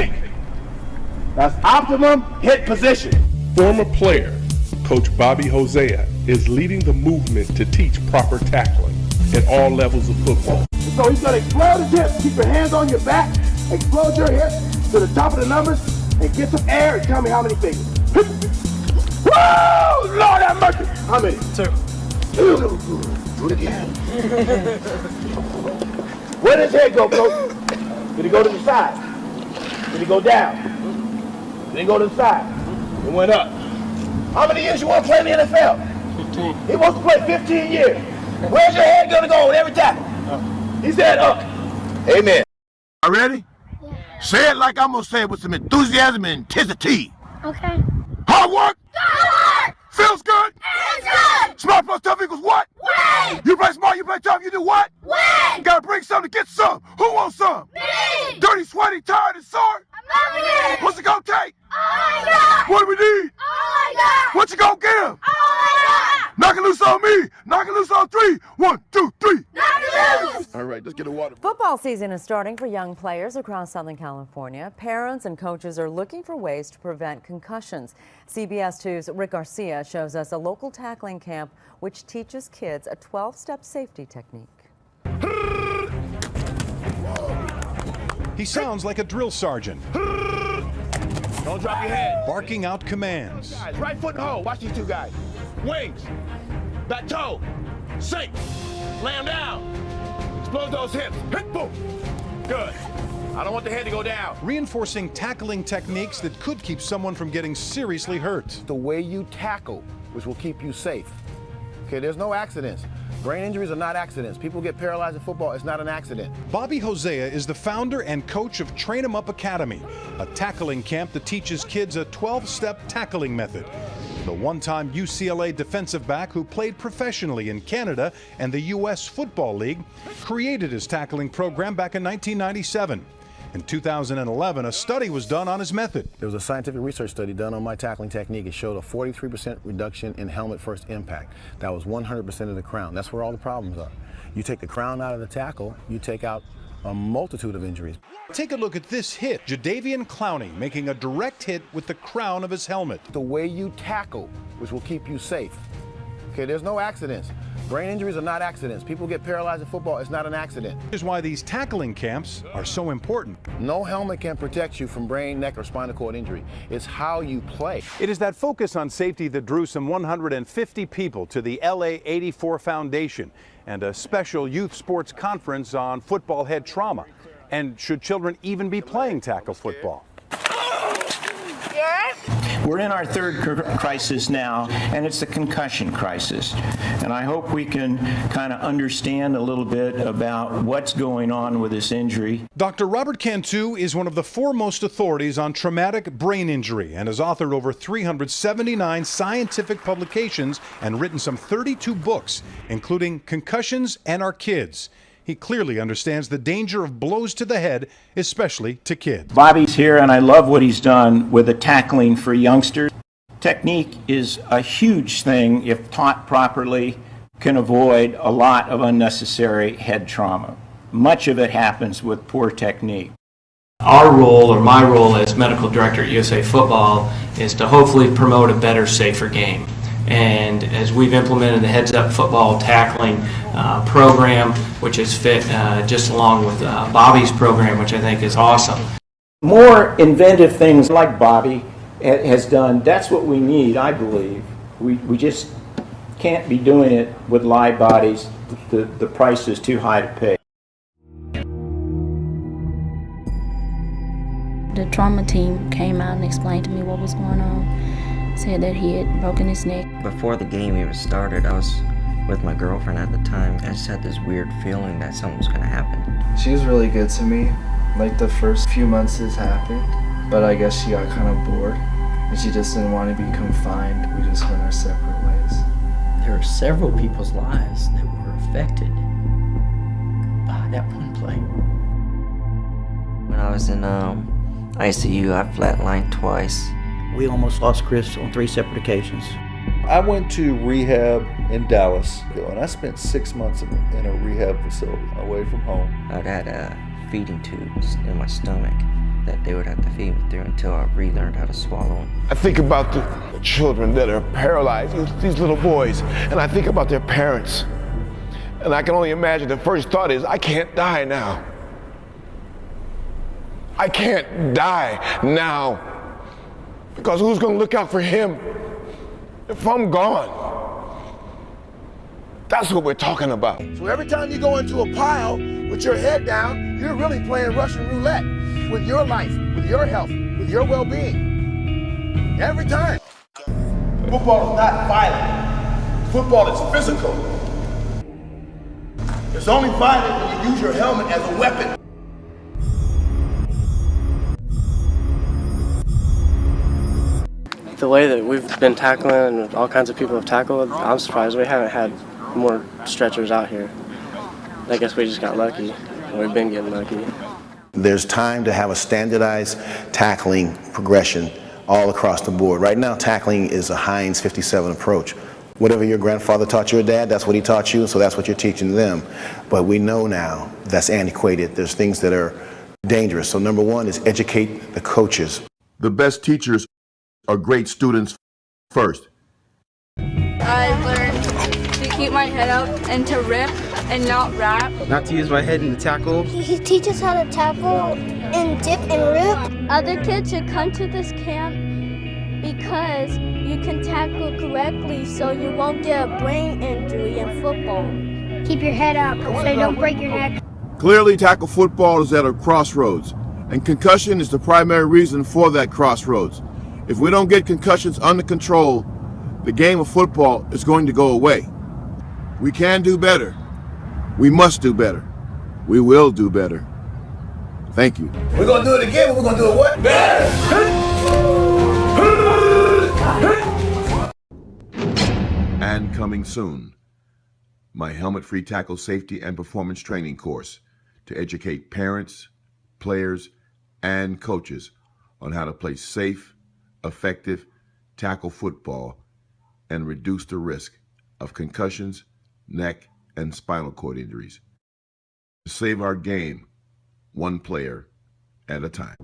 basic. That's optimum hit position. Former player, Coach Bobby Hosea, is leading the movement to teach proper tackling at all levels of football. So he's going to explode his hips, keep your hands on your back, explode your hips to the top of the numbers, and get some air and tell me how many fingers. Woo! Lord have mercy. How many? 2. Do it again. Where does his head go, Coach? Did he go to the side? Did he go down? Did he go to the side? It went up. How many years you want to play in the NFL? 15. He wants to play 15 years. Where's your head going to go with every tackle? He said up. Amen. Are you ready? Yeah. Say it like I'm going to say it with some enthusiasm and intensity. Okay. Hard work. Good work. Feels good. It's good. Smart plus tough equals what? Win. You play smart, you play tough, you do what? Win. Gotta bring something to get some. Who wants some? Me. Dirty, sweaty, tired, and sore? I'm loving it. What's it gonna take? All I got. What do we need? All I got. What you gonna give? All I got. Knock it loose on me. Knock it loose on 3. 1, 2, 3. Knock it loose. All right, let's get the water. Football season is starting for young players across Southern California. Parents and coaches are looking for ways to prevent concussions. CBS 2's Rick Garcia shows us a local tackling camp which teaches kids a 12-step safety technique. He sounds like a drill sergeant, Don't drop your head. barking out commands. Guys, right foot and hold. Watch these two guys. Wings. Back toe. Sink. Lay him down. Explode those hips. Hit, boom. Good. I don't want the head to go down. Reinforcing tackling techniques that could keep someone from getting seriously hurt. The way you tackle, which will keep you safe. Okay, there's no accidents. Brain injuries are not accidents. People get paralyzed in football. It's not an accident. Bobby Hosea is the founder and coach of Train 'em Up Academy, a tackling camp that teaches kids a 12-step tackling method. The one-time UCLA defensive back who played professionally in Canada and the U.S. Football League created his tackling program back in 1997. In 2011, a study was done on his method. There was a scientific research study done on my tackling technique. It showed a 43% reduction in helmet first impact. That was 100% of the crown. That's where all the problems are. You take the crown out of the tackle, you take out a multitude of injuries. Take a look at this hit. Jadeveon Clowney making a direct hit with the crown of his helmet. The way you tackle, which will keep you safe. Okay, there's no accidents. Brain injuries are not accidents. People get paralyzed in football. It's not an accident. Here's why these tackling camps are so important. No helmet can protect you from brain, neck, or spinal cord injury. It's how you play. It is that focus on safety that drew some 150 people to the LA 84 Foundation and a special youth sports conference on football head trauma. And should children even be playing tackle football? We're in our third crisis now, and it's the concussion crisis. And I hope we can kind of understand a little bit about what's going on with this injury. Dr. Robert Cantu is one of the foremost authorities on traumatic brain injury and has authored over 379 scientific publications and written some 32 books, including Concussions and Our Kids. He clearly understands the danger of blows to the head, especially to kids. Bobby's here, and I love what he's done with the tackling for youngsters. Technique is a huge thing, if taught properly, can avoid a lot of unnecessary head trauma. Much of it happens with poor technique. Our role, or my role as medical director at USA Football, is to hopefully promote a better, safer game. And as we've implemented the Heads Up Football Tackling program, which is fit just along with Bobby's program, which I think is awesome. More inventive things like Bobby has done, that's what we need, I believe. We just can't be doing it with live bodies. The price is too high to pay. The trauma team came out and explained to me what was going on. Said that he had broken his neck. Before the game even started, I was with my girlfriend at the time. I just had this weird feeling that something was going to happen. She was really good to me. Like the first few months this happened, but I guess she got kind of bored and she just didn't want to be confined. We just went our separate ways. There are several people's lives that were affected by that one play. When I was in ICU, I flatlined twice. We almost lost Chris on 3 separate occasions. I went to rehab in Dallas, and I spent 6 months in a rehab facility away from home. I'd had feeding tubes in my stomach, that they would have to feed me through until I relearned how to swallow. I think about the children that are paralyzed, these little boys, and I think about their parents. And I can only imagine the first thought is, I can't die now. I can't die now. Because who's going to look out for him if I'm gone? That's what we're talking about. So every time you go into a pile with your head down, you're really playing Russian roulette with your life, with your health, with your well-being. Every time. Football is not violent. Football is physical. It's only violent when you use your helmet as a weapon. The way that we've been tackling and all kinds of people have tackled, I'm surprised we haven't had more stretchers out here. I guess we just got lucky. We've been getting lucky. There's time to have a standardized tackling progression all across the board. Right now, tackling is a Heinz 57 approach. Whatever your grandfather taught your dad, that's what he taught you, so that's what you're teaching them. But we know now that's antiquated. There's things that are dangerous. So number one is educate the coaches. The best teachers are great students first. I learned to keep my head up and to rip and not wrap. Not to use my head in the tackle. He teaches how to tackle and dip and rip. Other kids should come to this camp because you can tackle correctly so you won't get a brain injury in football. Keep your head up so you don't break your neck. Clearly, tackle football is at a crossroads, and concussion is the primary reason for that crossroads. If we don't get concussions under control, the game of football is going to go away. We can do better. We must do better. We will do better. Thank you. We're going to do it again, but we're going to do it what? Better! And coming soon, my helmet-free tackle safety and performance training course to educate parents, players, and coaches on how to play safe, effective tackle football and reduce the risk of concussions, neck, and spinal cord injuries. To save our game, one player at a time.